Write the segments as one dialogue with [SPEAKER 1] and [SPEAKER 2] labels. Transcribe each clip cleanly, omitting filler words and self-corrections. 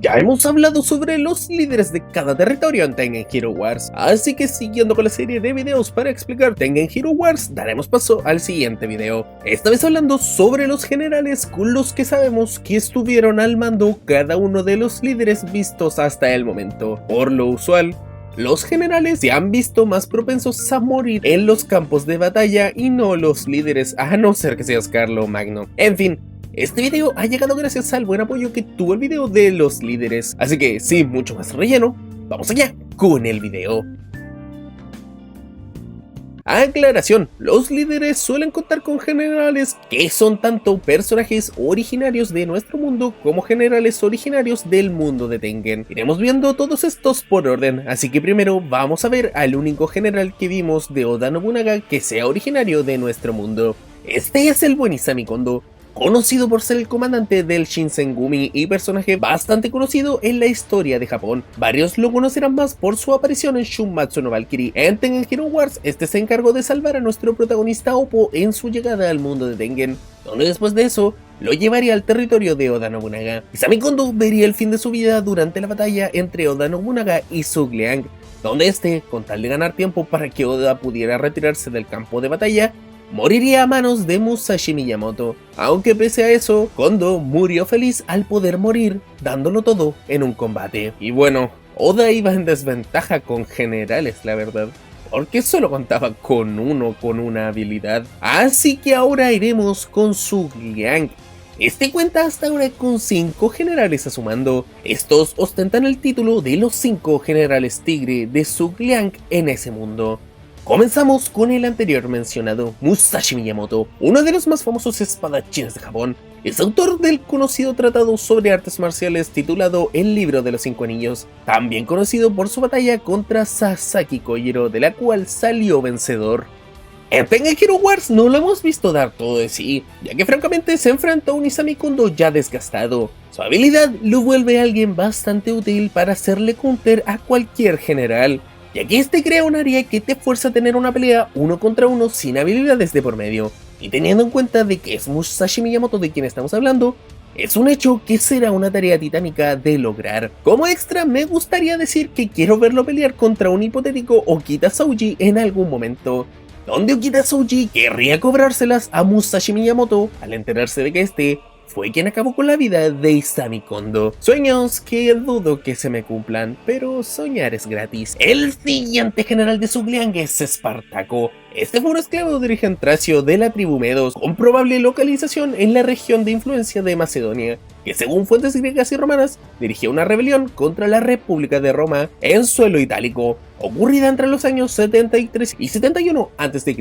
[SPEAKER 1] Ya hemos hablado sobre los líderes de cada territorio en Tengen Hero Wars, así que siguiendo con la serie de videos para explicar Tengen Hero Wars, daremos paso al siguiente video. Esta vez hablando sobre los generales con los que sabemos que estuvieron al mando cada uno de los líderes vistos hasta el momento. Por lo usual, los generales se han visto más propensos a morir en los campos de batalla y no los líderes, a no ser que seas Carlomagno. En fin, este video ha llegado gracias al buen apoyo que tuvo el video de los líderes, así que sin mucho más relleno, vamos allá con el video. Aclaración, los líderes suelen contar con generales que son tanto personajes originarios de nuestro mundo como generales originarios del mundo de Tengen. Iremos viendo todos estos por orden, así que primero vamos a ver al único general que vimos de Oda Nobunaga que sea originario de nuestro mundo. Este es el buen Izami Kondo, conocido por ser el comandante del Shinsengumi y personaje bastante conocido en la historia de Japón. Varios lo conocerán más por su aparición en Shumatsu no Valkyrie. En Tengen Hero Wars, este se encargó de salvar a nuestro protagonista Oppo en su llegada al mundo de Tengen, donde después de eso lo llevaría al territorio de Oda Nobunaga. Izami Kondo vería el fin de su vida durante la batalla entre Oda Nobunaga y Zhuge Liang, donde este, con tal de ganar tiempo para que Oda pudiera retirarse del campo de batalla, moriría a manos de Musashi Miyamoto, aunque pese a eso, Kondo murió feliz al poder morir, dándolo todo en un combate. Y bueno, Oda iba en desventaja con generales, la verdad, porque solo contaba con uno con una habilidad. Así que ahora iremos con Zhuge Liang. Este cuenta hasta ahora con 5 generales a su mando. Estos ostentan el título de los 5 generales tigre de Zhuge Liang en ese mundo. Comenzamos con el anterior mencionado, Musashi Miyamoto, uno de los más famosos espadachines de Japón. Es autor del conocido tratado sobre artes marciales titulado El Libro de los 5 Anillos, también conocido por su batalla contra Sasaki Kojiro, de la cual salió vencedor. En Tengen Hero Wars no lo hemos visto dar todo de sí, ya que francamente se enfrentó a un Izami Kondo ya desgastado. Su habilidad lo vuelve alguien bastante útil para hacerle counter a cualquier general, ya que este crea un área que te fuerza a tener una pelea uno contra uno sin habilidades de por medio. Y teniendo en cuenta de que es Musashi Miyamoto de quien estamos hablando, es un hecho que será una tarea titánica de lograr. Como extra, me gustaría decir que quiero verlo pelear contra un hipotético Okita Souji en algún momento, donde Okita Souji querría cobrárselas a Musashi Miyamoto al enterarse de que este fue quien acabó con la vida de Izami Kondo. Sueños que dudo que se me cumplan, pero soñar es gratis. El siguiente general de Zhuge Liang es Espartaco. Este fue un esclavo de origen tracio de la tribu Medos, con probable localización en la región de influencia de Macedonia, que según fuentes griegas y romanas, dirigía una rebelión contra la República de Roma en suelo itálico, ocurrida entre los años 73 y 71 a.C.,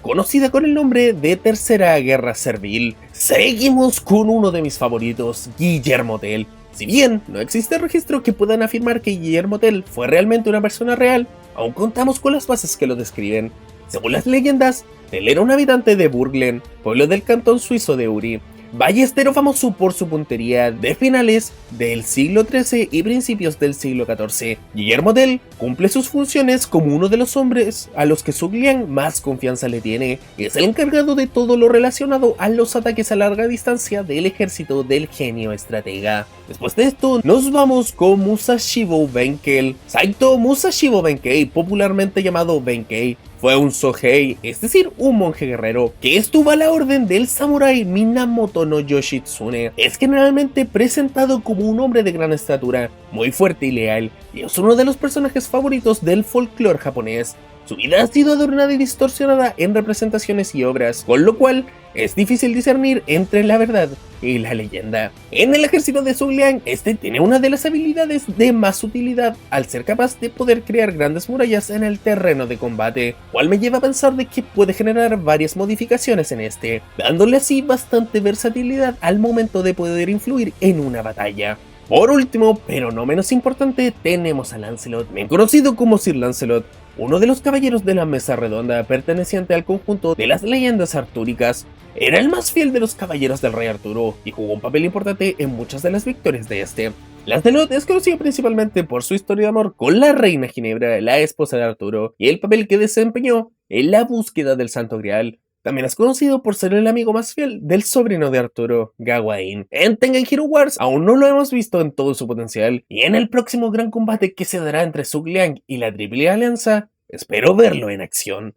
[SPEAKER 1] conocida con el nombre de Tercera Guerra Servil. Seguimos con uno de mis favoritos, Guillermo Tell. Si bien no existe registro que puedan afirmar que Guillermo Tell fue realmente una persona real, aún contamos con las bases que lo describen. Según las leyendas, Tell era un habitante de Burglen, pueblo del cantón suizo de Uri, ballestero famoso por su puntería de finales del siglo XIII y principios del siglo XIV. Guillermo Tell cumple sus funciones como uno de los hombres a los que Zhuge Liang más confianza le tiene, y es el encargado de todo lo relacionado a los ataques a larga distancia del ejército del genio estratega. Después de esto, nos vamos con Musashibo Benkei. Saito Musashibo Benkei, popularmente llamado Benkei, fue un Sohei, es decir, un monje guerrero, que estuvo a la orden del samurái Minamoto no Yoshitsune. Es generalmente presentado como un hombre de gran estatura, muy fuerte y leal, y es uno de los personajes favoritos del folclore japonés. Su vida ha sido adornada y distorsionada en representaciones y obras, con lo cual es difícil discernir entre la verdad y la leyenda. En el ejército de Zhuge Liang, este tiene una de las habilidades de más utilidad al ser capaz de poder crear grandes murallas en el terreno de combate, cual me lleva a pensar de que puede generar varias modificaciones en este, dándole así bastante versatilidad al momento de poder influir en una batalla. Por último, pero no menos importante, tenemos a Lancelot, bien conocido como Sir Lancelot, uno de los caballeros de la Mesa Redonda perteneciente al conjunto de las leyendas artúricas. Era el más fiel de los caballeros del rey Arturo y jugó un papel importante en muchas de las victorias de este. Lancelot es conocido principalmente por su historia de amor con la reina Ginebra, la esposa de Arturo, y el papel que desempeñó en la búsqueda del Santo Grial, también es conocido por ser el amigo más fiel del sobrino de Arturo, Gawain. En Tengen Hero Wars aún no lo hemos visto en todo su potencial, y en el próximo gran combate que se dará entre Zhuge Liang y la Triple Alianza, espero verlo en acción.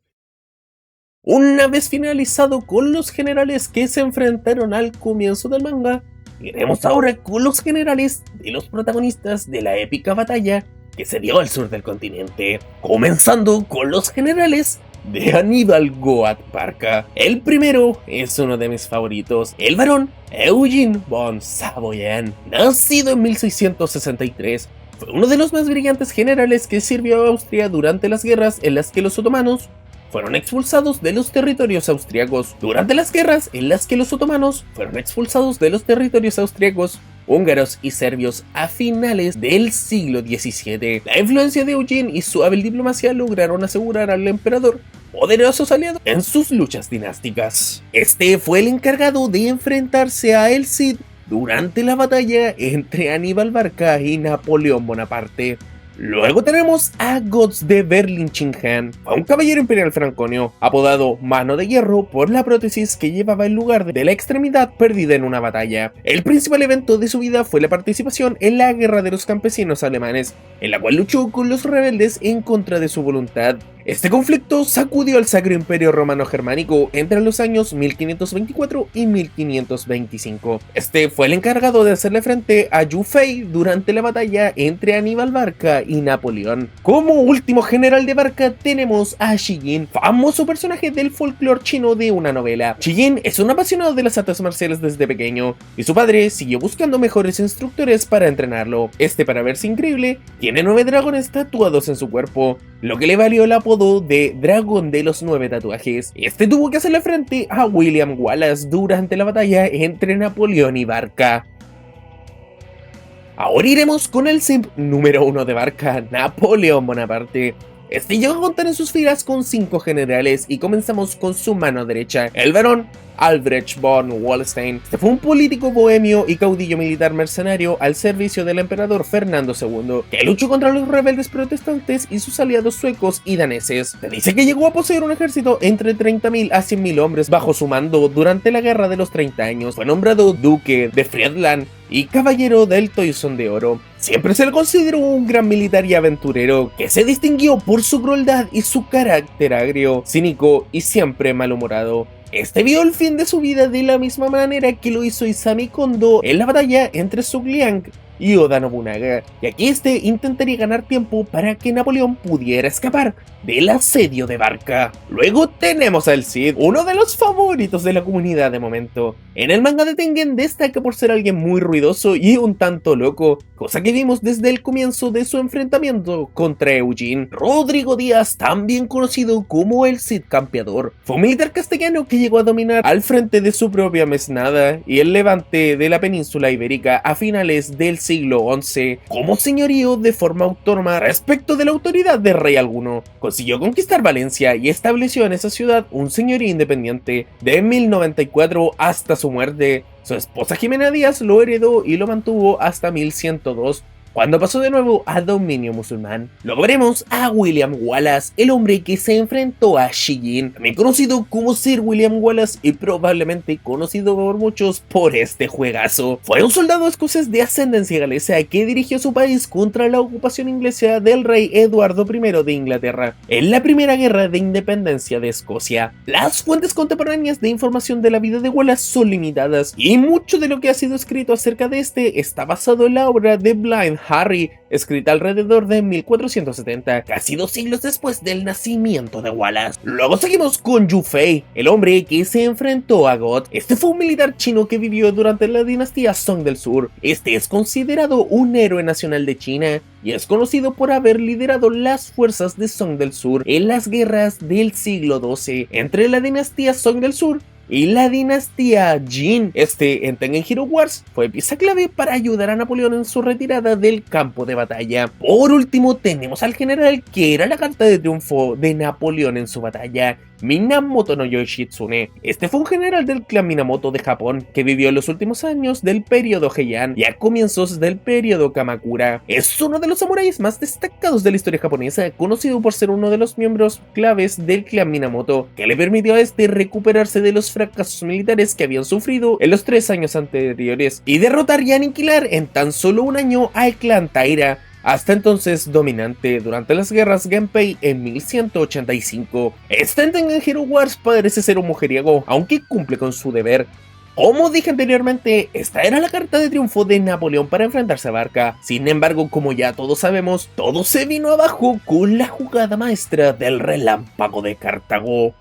[SPEAKER 1] Una vez finalizado con los generales que se enfrentaron al comienzo del manga, iremos ahora con los generales de los protagonistas de la épica batalla que se dio al sur del continente, comenzando con los generales de Aníbal Goat Barca. El primero es uno de mis favoritos, el barón Eugene von Savoyen. Nacido en 1663, fue uno de los más brillantes generales que sirvió a Austria durante las guerras en las que los otomanos fueron expulsados de los territorios austriacos. Durante las guerras en las que los otomanos fueron expulsados de los territorios austriacos, húngaros y serbios a finales del siglo XVII. La influencia de Eugene y su hábil diplomacia lograron asegurar al emperador poderosos aliados en sus luchas dinásticas. Este fue el encargado de enfrentarse a El Cid durante la batalla entre Aníbal Barca y Napoleón Bonaparte. Luego tenemos a Götz de Berlichingen, un caballero imperial franconio, apodado Mano de Hierro por la prótesis que llevaba en lugar de la extremidad perdida en una batalla. El principal evento de su vida fue la participación en la Guerra de los Campesinos Alemanes, en la cual luchó con los rebeldes en contra de su voluntad. Este conflicto sacudió al Sacro Imperio Romano Germánico entre los años 1524 y 1525. Este fue el encargado de hacerle frente a Yu Fei durante la batalla entre Aníbal Barca y Napoleón. Como último general de Barca tenemos a Shi Jin, famoso personaje del folclore chino de una novela. Shi Jin es un apasionado de las artes marciales desde pequeño, y su padre siguió buscando mejores instructores para entrenarlo. Para verse increíble, tiene 9 dragones tatuados en su cuerpo, lo que le valió el apodo de Dragón de los 9 tatuajes. Tuvo que hacerle frente a William Wallace durante la batalla entre Napoleón y Barca. Ahora iremos con el simp número 1 de Barca, Napoleón Bonaparte. Llegó a contar en sus filas con 5 generales y comenzamos con su mano derecha, el barón Albrecht von Wallenstein. Fue un político bohemio y caudillo militar mercenario al servicio del emperador Fernando II, que luchó contra los rebeldes protestantes y sus aliados suecos y daneses. Se dice que llegó a poseer un ejército entre 30.000 a 100.000 hombres bajo su mando durante la Guerra de los 30 años. Fue nombrado duque de Friedland y caballero del Toisón de Oro. Siempre se le consideró un gran militar y aventurero que se distinguió por su crueldad y su carácter agrio, cínico y siempre malhumorado. Vio el fin de su vida de la misma manera que lo hizo Izami Kondo en la batalla entre Zhuge Liang y Oda Nobunaga, y aquí intentaría ganar tiempo para que Napoleón pudiera escapar del asedio de Barca. Luego tenemos al Cid, uno de los favoritos de la comunidad de momento. En el manga de Tengen destaca por ser alguien muy ruidoso y un tanto loco, cosa que vimos desde el comienzo de su enfrentamiento contra Eugene. Rodrigo Díaz, también conocido como el Cid Campeador, fue un militar castellano que llegó a dominar al frente de su propia mesnada y el levante de la península ibérica a finales del siglo XI como señorío de forma autónoma respecto de la autoridad de rey alguno. Consiguió conquistar Valencia y estableció en esa ciudad un señorío independiente de 1094 hasta su muerte. Su esposa Jimena Díaz lo heredó y lo mantuvo hasta 1102, cuando pasó de nuevo a dominio musulmán. Luego veremos a William Wallace, el hombre que se enfrentó a Shi Jin, también conocido como Sir William Wallace y probablemente conocido por muchos por este juegazo. Fue un soldado escocés de ascendencia galesa que dirigió su país contra la ocupación inglesa del rey Eduardo I de Inglaterra en la primera guerra de independencia de Escocia. Las fuentes contemporáneas de información de la vida de Wallace son limitadas y mucho de lo que ha sido escrito acerca de está basado en la obra de Blind Harry, escrita alrededor de 1470, casi 2 siglos después del nacimiento de Wallace. Luego seguimos con Yu Fei, el hombre que se enfrentó a God. Fue un militar chino que vivió durante la dinastía Song del Sur. Es considerado un héroe nacional de China y es conocido por haber liderado las fuerzas de Song del Sur en las guerras del siglo XII entre la dinastía Song del Sur y la dinastía Jin. En Tengen Hero Wars fue pieza clave para ayudar a Napoleón en su retirada del campo de batalla. Por último tenemos al general que era la carta de triunfo de Napoleón en su batalla, Minamoto no Yoshitsune. Este fue un general del clan Minamoto de Japón que vivió en los últimos años del periodo Heian y a comienzos del periodo Kamakura. Es uno de los samuráis más destacados de la historia japonesa, conocido por ser uno de los miembros claves del clan Minamoto, que le permitió a este recuperarse de los fracasos militares que habían sufrido en los 3 años anteriores y derrotar y aniquilar en tan solo un año al clan Taira, hasta entonces dominante durante las guerras Genpei en 1185. Este en Tengen Hero Wars parece ser un mujeriego, aunque cumple con su deber. Como dije anteriormente, esta era la carta de triunfo de Napoleón para enfrentarse a Barca. Sin embargo, como ya todos sabemos, todo se vino abajo con la jugada maestra del relámpago de Cartago.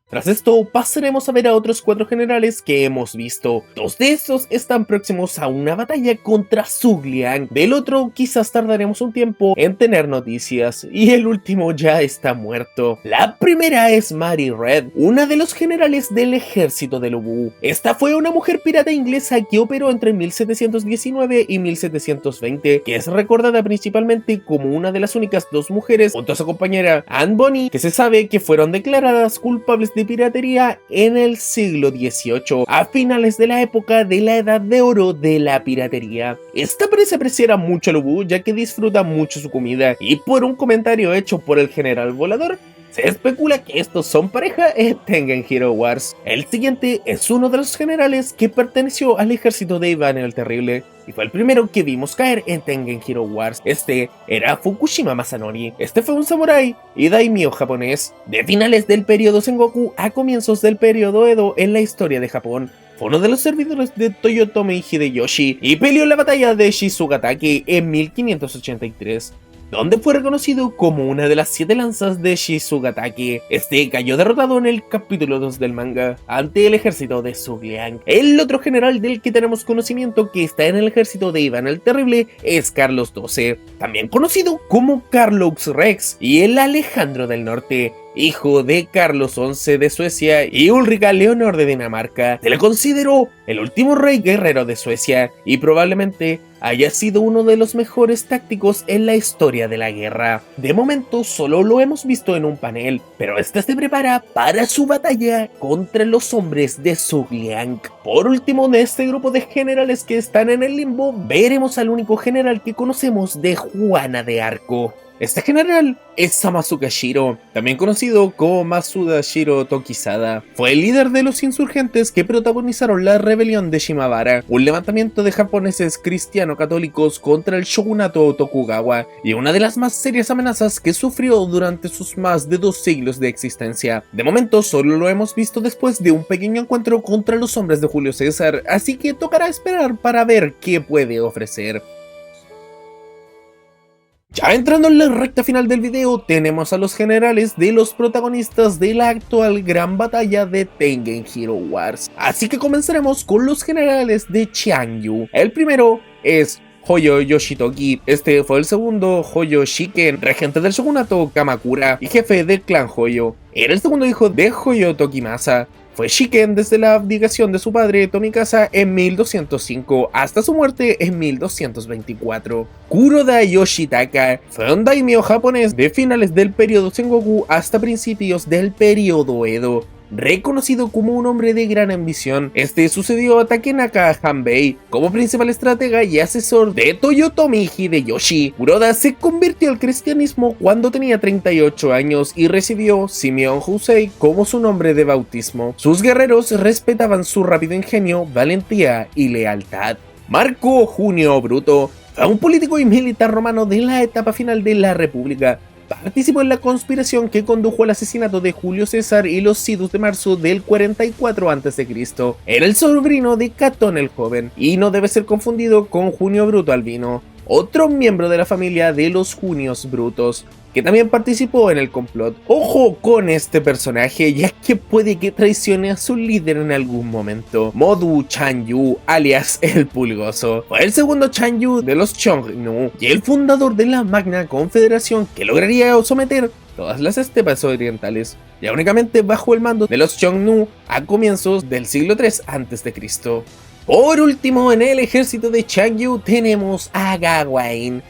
[SPEAKER 1] Tras esto, pasaremos a ver a otros 4 generales que hemos visto. 2 de estos están próximos a una batalla contra Zhuge Liang. Del otro, quizás tardaremos un tiempo en tener noticias. Y el último ya está muerto. La primera es Mary Red, una de los generales del ejército de Lubu. Esta fue una mujer pirata inglesa que operó entre 1719 y 1720, que es recordada principalmente como una de las únicas 2 mujeres, junto a su compañera Anne Bonny, que se sabe que fueron declaradas culpables de piratería en el siglo XVIII, a finales de la época de la edad de oro de la piratería. Esta parece apreciar mucho a Lubu, ya que disfruta mucho su comida, y por un comentario hecho por el general volador, se especula que estos son pareja en Tengen Hero Wars. El siguiente es uno de los generales que perteneció al ejército de Iván el Terrible, y fue el primero que vimos caer en Tengen Hero Wars. Este era Fukushima Masanori. Este fue un samurái y daimyo japonés de finales del periodo Sengoku a comienzos del periodo Edo en la historia de Japón. Fue uno de los servidores de Toyotomi Hideyoshi y peleó en la batalla de Shizugatake en 1583. Donde fue reconocido como una de las 7 lanzas de Shizugatake. Este cayó derrotado en el capítulo 2 del manga ante el ejército de Zhuge Liang. El otro general del que tenemos conocimiento que está en el ejército de Iván el Terrible es Carlos XII, también conocido como Carlux Rex y el Alejandro del Norte, hijo de Carlos XI de Suecia y Ulrica Leonor de Dinamarca. Se le consideró el último rey guerrero de Suecia y probablemente haya sido uno de los mejores tácticos en la historia de la guerra. De momento solo lo hemos visto en un panel, pero este se prepara para su batalla contra los hombres de Zhuge Liang. Por último, de este grupo de generales que están en el limbo, veremos al único general que conocemos de Juana de Arco. Este general es Samasuka Shiro, también conocido como Masuda Shiro Tokizada. Fue el líder de los insurgentes que protagonizaron la rebelión de Shimabara, un levantamiento de japoneses cristiano-católicos contra el shogunato Tokugawa y una de las más serias amenazas que sufrió durante sus más de 2 siglos de existencia. De momento solo lo hemos visto después de un pequeño encuentro contra los hombres de Julio César, así que tocará esperar para ver qué puede ofrecer. Ya entrando en la recta final del video, tenemos a los generales de los protagonistas de la actual gran batalla de Tengen Hero Wars. Así que comenzaremos con los generales de Xiangyu. El primero es Hoyo Yoshitoki. Este fue el segundo Hoyo Shiken, regente del shogunato Kamakura y jefe del clan Hoyo. Era el segundo hijo de Hoyo Tokimasa. Fue Shiken desde la abdicación de su padre Tomikasa en 1205 hasta su muerte en 1224. Kuroda Yoshitaka fue un daimyo japonés de finales del periodo Sengoku hasta principios del periodo Edo. Reconocido como un hombre de gran ambición, este sucedió a Takenaka Hanbei como principal estratega y asesor de Toyotomi Hideyoshi. Kuroda se convirtió al cristianismo cuando tenía 38 años y recibió Simeon Husei como su nombre de bautismo. Sus guerreros respetaban su rápido ingenio, valentía y lealtad. Marco Junio Bruto fue un político y militar romano de la etapa final de la República. Participó en la conspiración que condujo al asesinato de Julio César y los Cidus de marzo del 44 a.C. Era el sobrino de Catón el Joven y no debe ser confundido con Junio Bruto Albino, otro miembro de la familia de los Junios Brutos, que también participó en el complot. Ojo con este personaje, ya que puede que traicione a su líder en algún momento. Modu Chanyu, alias el Pulgoso, fue el segundo Chanyu de los Xiongnu y el fundador de la Magna Confederación que lograría someter todas las estepas orientales, ya únicamente bajo el mando de los Xiongnu a comienzos del siglo III a.C. Por último, en el ejército de Xiangyu tenemos a Gawain.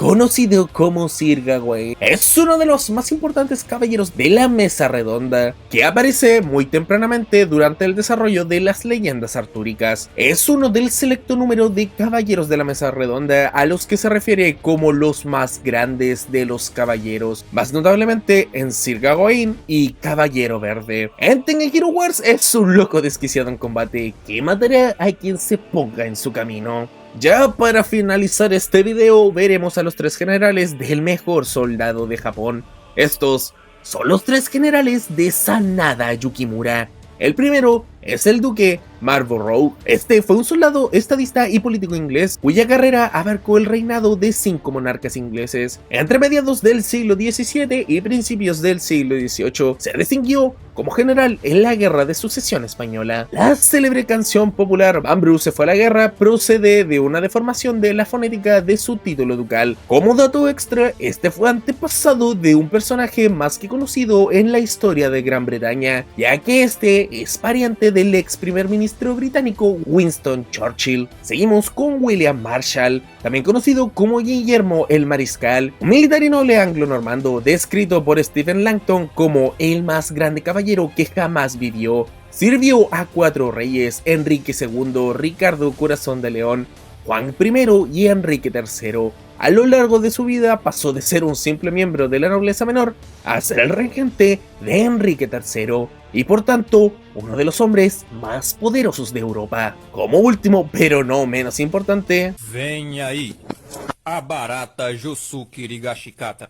[SPEAKER 1] conocido como Sir Gawain. Es uno de los más importantes caballeros de la Mesa Redonda, que aparece muy tempranamente durante el desarrollo de las leyendas artúricas. Es uno del selecto número de caballeros de la Mesa Redonda a los que se refiere como los más grandes de los caballeros, más notablemente en Sir Gawain y Caballero Verde. En Tengen Hero Wars es un loco desquiciado en combate que matará a quien se ponga en su camino. Ya para finalizar este video veremos a los 3 generales del mejor soldado de Japón. Estos son los 3 generales de Sanada Yukimura. El primero es el duque Marlborough. Este fue un soldado, estadista y político inglés cuya carrera abarcó el reinado de 5 monarcas ingleses. Entre mediados del siglo XVII y principios del siglo XVIII se distinguió como general en la Guerra de Sucesión Española. La célebre canción popular Vanbrugh se fue a la guerra procede de una deformación de la fonética de su título ducal. Como dato extra, este fue antepasado de un personaje más que conocido en la historia de Gran Bretaña, ya que este es pariente del ex primer ministro británico Winston Churchill. Seguimos con William Marshall, también conocido como Guillermo el Mariscal, un militar y noble anglo-normando descrito por Stephen Langton como el más grande caballero que jamás vivió. Sirvió a 4 reyes: Enrique II, Ricardo Corazón de León, Juan I y Enrique III. A lo largo de su vida pasó de ser un simple miembro de la nobleza menor a ser el regente de Enrique III y por tanto uno de los hombres más poderosos de Europa. Como último, pero no menos importante,
[SPEAKER 2] Vem aí a barata Josuke Higashikata.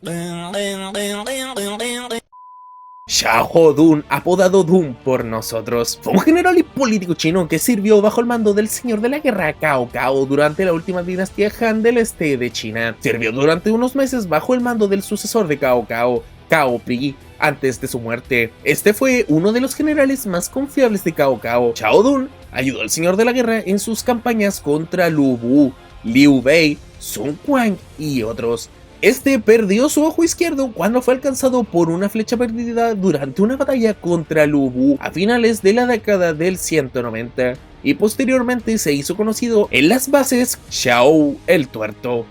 [SPEAKER 1] Xiahou Dun, apodado Dun por nosotros, fue un general y político chino que sirvió bajo el mando del señor de la guerra Cao Cao durante la última dinastía Han del este de China. Sirvió durante unos meses bajo el mando del sucesor de Cao Cao, Cao Pi, antes de su muerte. Este fue uno de los generales más confiables de Cao Cao. Xiahou Dun ayudó al señor de la guerra en sus campañas contra Lu Bu, Liu Bei, Sun Quan y otros. Este perdió su ojo izquierdo cuando fue alcanzado por una flecha perdida durante una batalla contra Lu Bu a finales de la década del 190 y posteriormente se hizo conocido en las bases Xiao el Tuerto.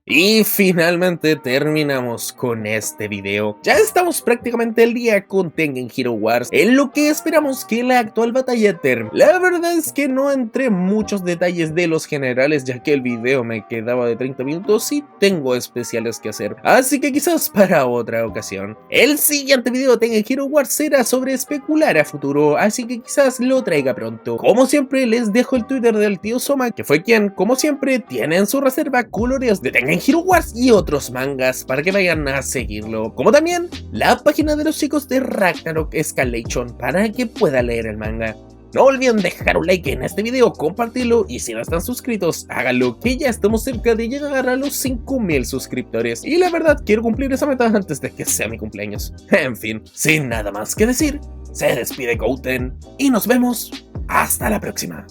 [SPEAKER 1] Y finalmente terminamos con este video. Ya estamos prácticamente al día con Tengen Hero Wars, en lo que esperamos que la actual batalla termine. La verdad es que no entré en muchos detalles de los generales, ya que el video me quedaba de 30 minutos y tengo especiales que hacer, así que quizás para otra ocasión. El siguiente video de Tengen Hero Wars será sobre especular a futuro, así que quizás lo traiga pronto. Como siempre les dejo el Twitter del tío Soma, que fue quien, como siempre, tiene en su reserva coloreos de Tengen Hero Wars y otros mangas para que vayan a seguirlo, como también la página de los chicos de Ragnarok Escalation para que pueda leer el manga. No olviden dejar un like en este video, compartirlo y si no están suscritos, háganlo, que ya estamos cerca de llegar a los 5000 suscriptores y la verdad quiero cumplir esa meta antes de que sea mi cumpleaños. En fin, sin nada más que decir, se despide Goten y nos vemos hasta la próxima.